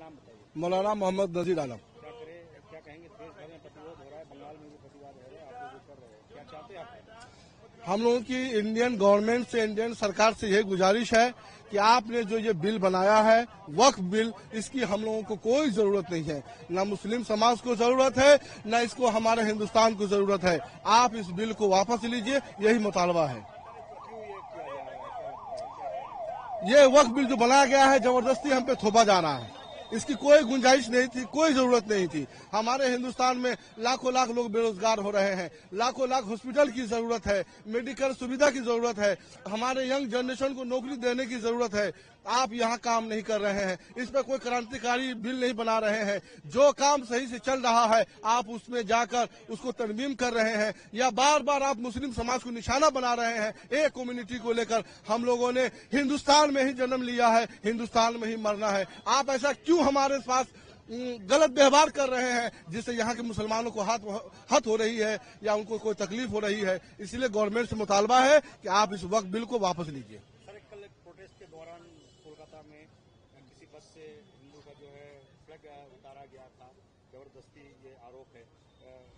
नाम बताइए। मौलाना मोहम्मद नजीर आलम। क्या कहेंगे, देश भर में प्रतिरोध हो रहा है, बंगाल में भी प्रतिवाद हो रहा है, आप लोग कर रहे हैं, क्या चाहते हैं आप? हम लोगों की इंडियन गवर्नमेंट से, इंडियन सरकार से यही गुजारिश है कि आपने जो ये बिल बनाया है वक्फ बिल, इसकी हम लोगों को कोई जरूरत नहीं है। न मुस्लिम समाज को जरूरत है, न इसको हमारे हिंदुस्तान को जरूरत है। आप इस बिल को वापस लीजिए, यही मुतालबा है। ये वक्फ बिल जो बनाया गया है जबरदस्ती हम पे थोपा जा रहा है। इसकी कोई गुंजाइश नहीं थी, कोई जरूरत नहीं थी। हमारे हिंदुस्तान में लाखों लाख लोग बेरोजगार हो रहे हैं, लाखों लाख हॉस्पिटल की जरूरत है, मेडिकल सुविधा की जरूरत है, हमारे यंग जनरेशन को नौकरी देने की जरूरत है। आप यहाँ काम नहीं कर रहे हैं, इस पर कोई क्रांतिकारी बिल नहीं बना रहे हैं। जो काम सही से चल रहा है आप उसमें जाकर उसको तरमीम कर रहे हैं, या बार बार आप मुस्लिम समाज को निशाना बना रहे हैं। एक कम्युनिटी को लेकर हम लोगों ने हिंदुस्तान में ही जन्म लिया है, हिंदुस्तान में ही मरना है। आप ऐसा क्यों हमारे पास गलत व्यवहार कर रहे हैं जिससे यहाँ के मुसलमानों को हत हो रही है या उनको कोई तकलीफ हो रही है। इसलिए गवर्नमेंट से मुतालबा है कि आप इस वक्त बिल को वापस लीजिए। सर, कल प्रोटेस्ट के दौरान कोलकाता में किसी बस से हिंदू का जो है फ्लैग उतारा गया था, जबरदस्ती, ये आरोप है।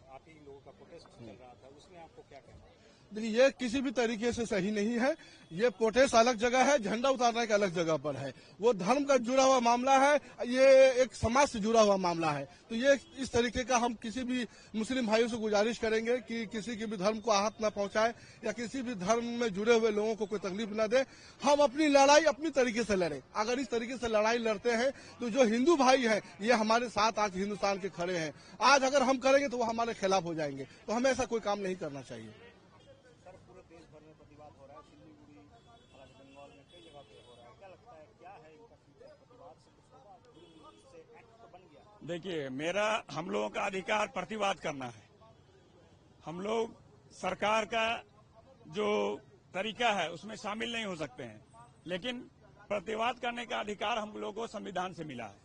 आप ही लोगों का प्रोटेस्ट चल रहा था, उसमें आपको क्या कहना है? देखिए, ये किसी भी तरीके से सही नहीं है। ये प्रोटेस्ट अलग जगह है, झंडा उतारने का अलग जगह पर है। वो धर्म का जुड़ा हुआ मामला है, ये एक समाज से जुड़ा हुआ मामला है। तो ये इस तरीके का हम किसी भी मुस्लिम भाइयों से गुजारिश करेंगे कि किसी के भी धर्म को आहत न पहुंचाए या किसी भी धर्म में जुड़े हुए लोगों को कोई तकलीफ न दे। हम अपनी लड़ाई अपनी तरीके से लड़े। अगर इस तरीके से लड़ाई लड़ते हैं तो जो हिंदू भाई है ये हमारे साथ आज हिंदुस्तान के खड़े हैं। आज अगर हम करेंगे तो वो हमारे खिलाफ हो जाएंगे। तो हमें ऐसा कोई काम नहीं करना चाहिए। बंगाल में कई जगह पे हो रहा है, क्या लगता है, क्या है इनका फ्यूचर? प्रतिवाद से कुछ होगा, से एक्ट तो बन गया। देखिए, मेरा हम लोगों का अधिकार प्रतिवाद करना है। हम लोग सरकार का जो तरीका है उसमें शामिल नहीं हो सकते हैं, लेकिन प्रतिवाद करने का अधिकार हम लोगों को संविधान से मिला है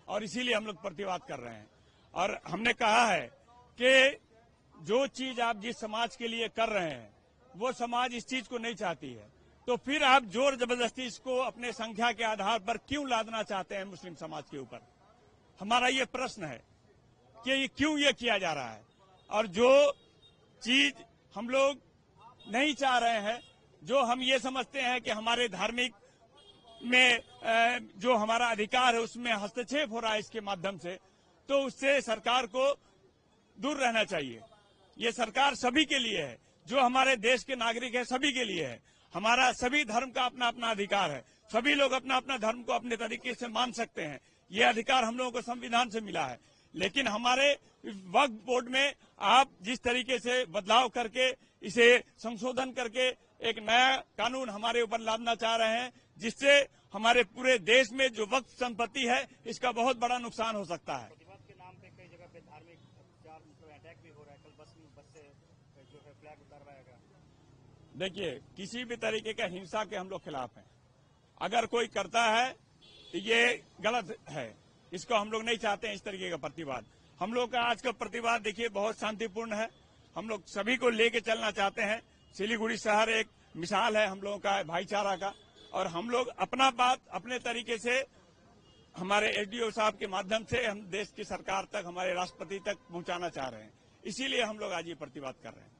और इसीलिए हम लोग प्रतिवाद कर रहे हैं। और हमने कहा है कि जो चीज आप जिस समाज के लिए कर रहे हैं वो समाज इस चीज को नहीं चाहती है, तो फिर आप जोर जबरदस्ती इसको अपने संख्या के आधार पर क्यों लादना चाहते हैं मुस्लिम समाज के ऊपर? हमारा ये प्रश्न है कि क्यों ये किया जा रहा है। और जो चीज हम लोग नहीं चाह रहे हैं, जो हम ये समझते हैं कि हमारे धार्मिक में जो हमारा अधिकार है उसमें हस्तक्षेप हो रहा है इसके माध्यम से, तो उससे सरकार को दूर रहना चाहिए। ये सरकार सभी के लिए है, जो हमारे देश के नागरिक है सभी के लिए है। हमारा सभी धर्म का अपना अपना अधिकार है, सभी लोग अपना अपना धर्म को अपने तरीके से मान सकते हैं। ये अधिकार हम लोगों को संविधान से मिला है। लेकिन हमारे वक्फ बोर्ड में आप जिस तरीके से बदलाव करके इसे संशोधन करके एक नया कानून हमारे ऊपर लादना चाह रहे हैं, जिससे हमारे पूरे देश में जो वक्फ संपत्ति है इसका बहुत बड़ा नुकसान हो सकता है। प्रतिवाद के नाम पे कई जगह पे धार्मिक अटैक भी हो रहा है। कल बस से जो है फ्लैग उतार रहा है। देखिए, किसी भी तरीके का हिंसा के हम लोग खिलाफ हैं। अगर कोई करता है तो ये गलत है, इसको हम लोग नहीं चाहते हैं। इस तरीके का प्रतिवाद हम लोग का आज का प्रतिवाद देखिए बहुत शांतिपूर्ण है। हम लोग सभी को लेके चलना चाहते हैं। सिलीगुड़ी शहर एक मिसाल है हम लोगों का भाईचारा का, और हम लोग अपना बात अपने तरीके से हमारे एसडीओ साहब के माध्यम से हम देश की सरकार तक, हमारे राष्ट्रपति तक पहुंचाना चाह रहे हैं। इसीलिए हम लोग आज ये प्रतिवाद कर रहे हैं।